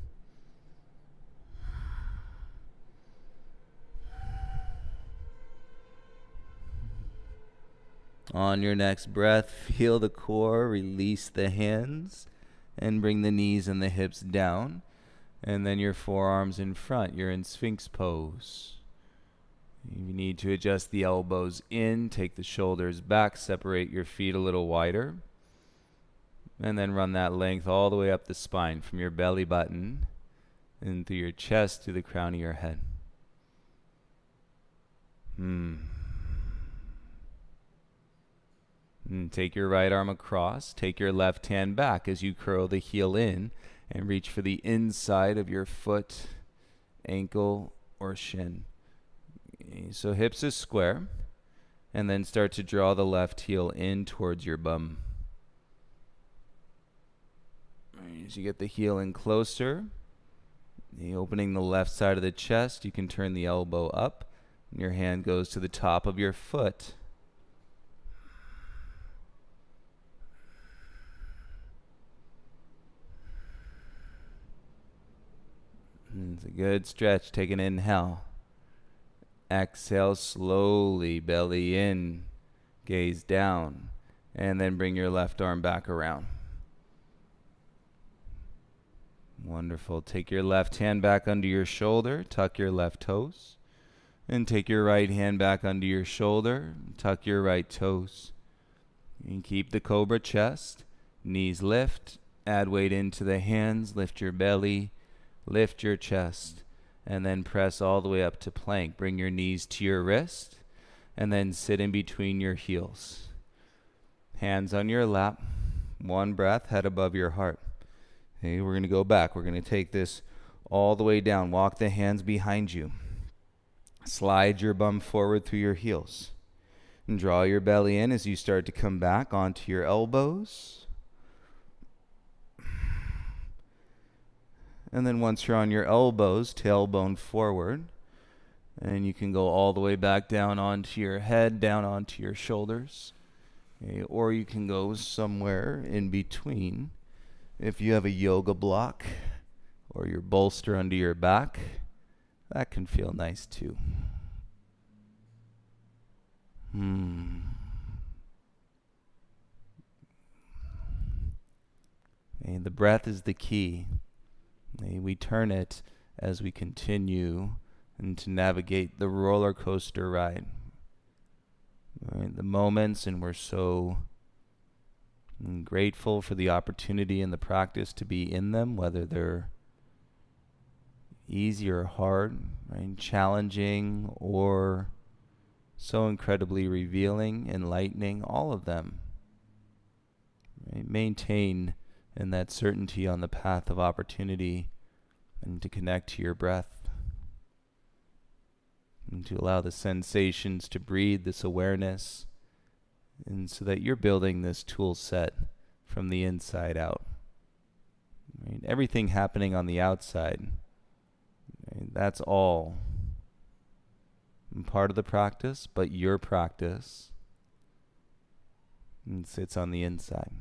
Speaker 2: On your next breath, feel the core, release the hands, and bring the knees and the hips down. And then your forearms in front. You're in Sphinx pose. You need to adjust the elbows in, take the shoulders back, separate your feet a little wider. And then run that length all the way up the spine from your belly button and through your chest to the crown of your head. And take your right arm across. Take your left hand back as you curl the heel in and reach for the inside of your foot, ankle, or shin. So hips is square. And then start to draw the left heel in towards your bum. As you get the heel in closer, opening the left side of the chest, you can turn the elbow up, and your hand goes to the top of your foot. And it's a good stretch. Take an inhale. Exhale slowly, belly in, gaze down, and then bring your left arm back around. Wonderful. Take your left hand back under your shoulder, tuck your left toes, and take your right hand back under your shoulder, tuck your right toes. And keep the cobra chest, knees lift, add weight into the hands, lift your belly, lift your chest, and then press all the way up to plank. Bring your knees to your wrist, and then sit in between your heels. Hands on your lap, one breath, head above your heart. Okay, we're going to go back. We're going to take this all the way down. Walk the hands behind you. Slide your bum forward through your heels. And draw your belly in as you start to come back onto your elbows. And then once you're on your elbows, tailbone forward. And you can go all the way back down onto your head, down onto your shoulders. Okay, or you can go somewhere in between. If you have a yoga block or your bolster under your back, that can feel nice too. And the breath is the key. We turn it as we continue and to navigate the roller coaster ride. Right, the moments, and we're so And grateful for the opportunity and the practice to be in them, whether they're easy or hard, right? Challenging or so incredibly revealing, enlightening, all of them. Right? Maintain in that certainty on the path of opportunity and to connect to your breath and to allow the sensations to breathe this awareness, and so that you're building this tool set from the inside out. Right? Everything happening on the outside, right? That's all part of the practice, but your practice sits on the inside.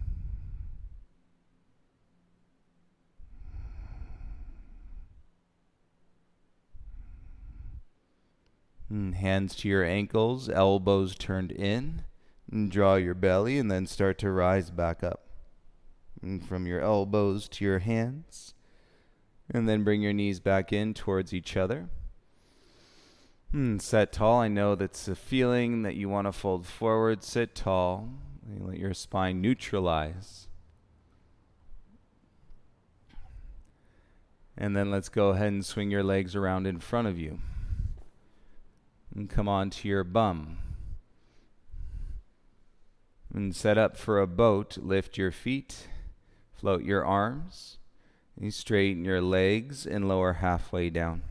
Speaker 2: And hands to your ankles, elbows turned in, and draw your belly, and then start to rise back up. And from your elbows to your hands, and then bring your knees back in towards each other. Sit tall. I know that's a feeling that you want to fold forward. Sit tall. You let your spine neutralize. And then let's go ahead and swing your legs around in front of you. And come on to your bum. And set up for a boat. Lift your feet. Float your arms. You straighten your legs and lower halfway down.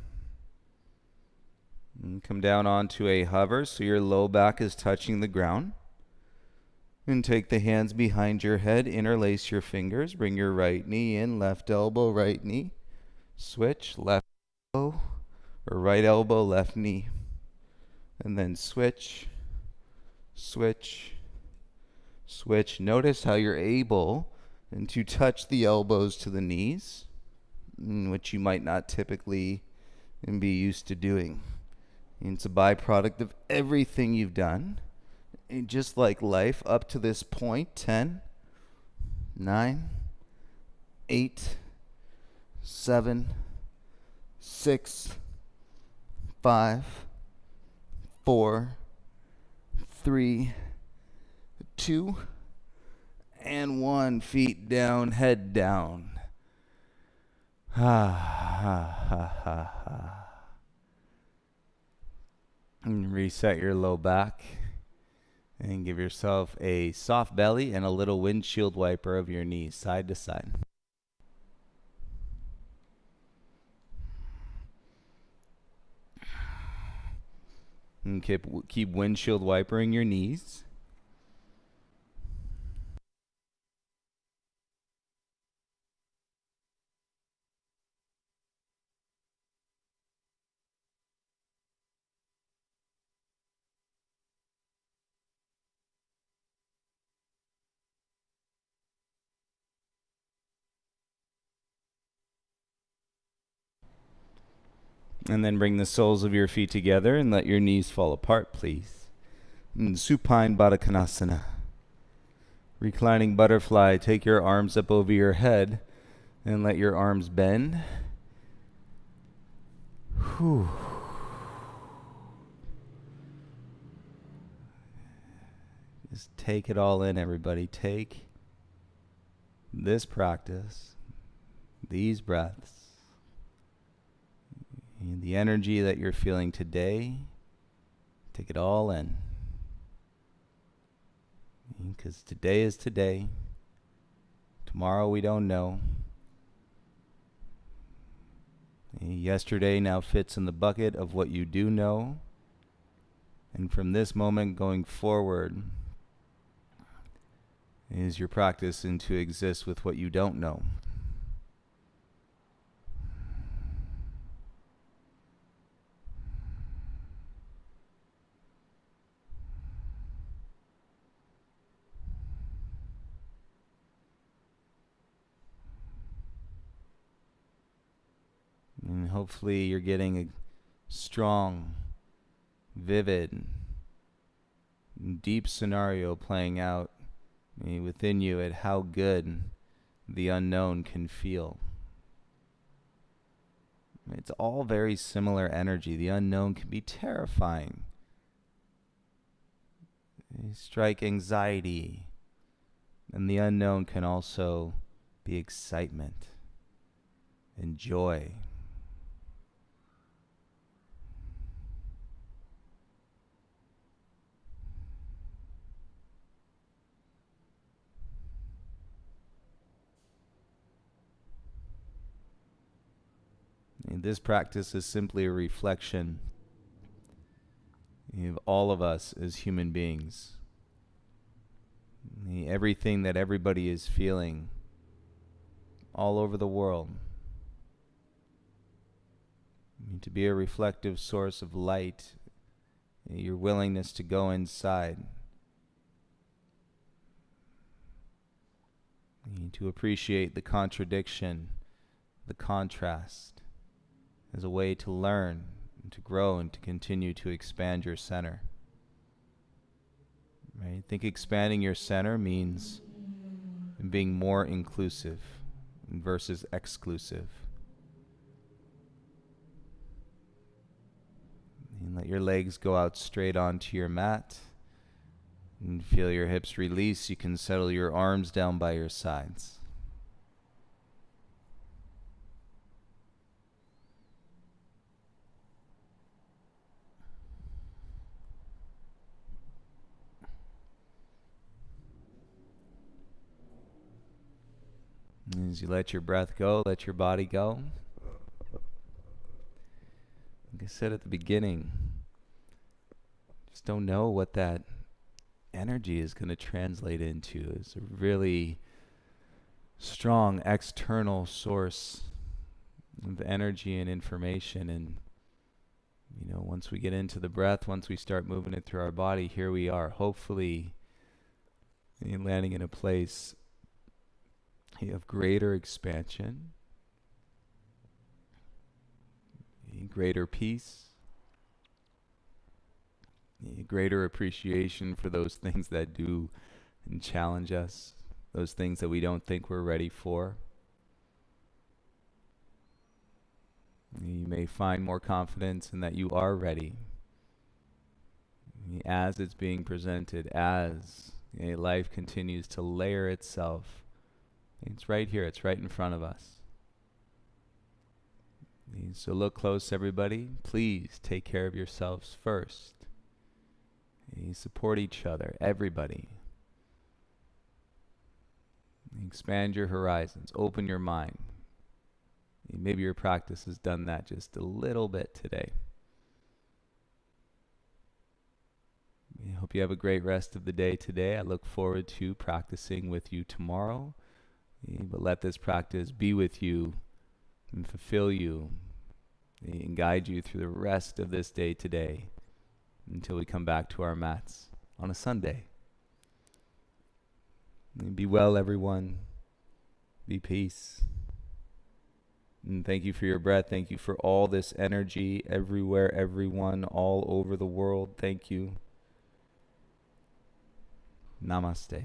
Speaker 2: And come down onto a hover so your low back is touching the ground. And take the hands behind your head. Interlace your fingers. Bring your right knee in. Left elbow, right knee. Switch. Left elbow or right elbow, left knee. And then switch, switch, switch. Notice how you're able to touch the elbows to the knees, which you might not typically be used to doing. It's a byproduct of everything you've done. And just like life up to this point, 10, 9, 8, 7, 6, 5, 4, 3, 2, and 1. Feet down, head down. And reset your low back. And give yourself a soft belly and a little windshield wiper of your knees, side to side. And keep windshield wipering your knees. And then bring the soles of your feet together and let your knees fall apart, please. Supine Baddha Konasana. Reclining butterfly. Take your arms up over your head and let your arms bend. Whew. Just take it all in, everybody. Take this practice, these breaths, and the energy that you're feeling today. Take it all in. Because today is today. Tomorrow we don't know. Yesterday now fits in the bucket of what you do know. And from this moment going forward is your practice into exist with what you don't know. And hopefully you're getting a strong, vivid, deep scenario playing out within you at how good the unknown can feel. It's all very similar energy. The unknown can be terrifying. Strike anxiety, And the unknown can also be excitement and joy. And this practice is simply a reflection of all of us as human beings. Everything that everybody is feeling all over the world. To be a reflective source of light, your willingness to go inside, to appreciate the contradiction, the contrast, as a way to learn, and to grow, and to continue to expand your center. Right? I think expanding your center means being more inclusive versus exclusive. And let your legs go out straight onto your mat. And feel your hips release. You can settle your arms down by your sides. As you let your breath go, let your body go. Like I said at the beginning, just don't know what that energy is going to translate into. It's a really strong external source of energy and information. And, once we get into the breath, once we start moving it through our body, here we are, hopefully landing in a place of greater expansion, greater peace, greater appreciation for those things that do and challenge us, those things that we don't think we're ready for. You may find more confidence in that you are ready as it's being presented, as life continues to layer itself. It's right here. It's right in front of us. So look close, everybody. Please take care of yourselves first. Support each other, everybody. Expand your horizons. Open your mind. Maybe your practice has done that just a little bit today. I hope you have a great rest of the day today. I look forward to practicing with you tomorrow. But let this practice be with you and fulfill you and guide you through the rest of this day today until we come back to our mats on a Sunday. Be well, everyone. Be peace. And thank you for your breath. Thank you for all this energy everywhere, everyone, all over the world. Thank you. Namaste.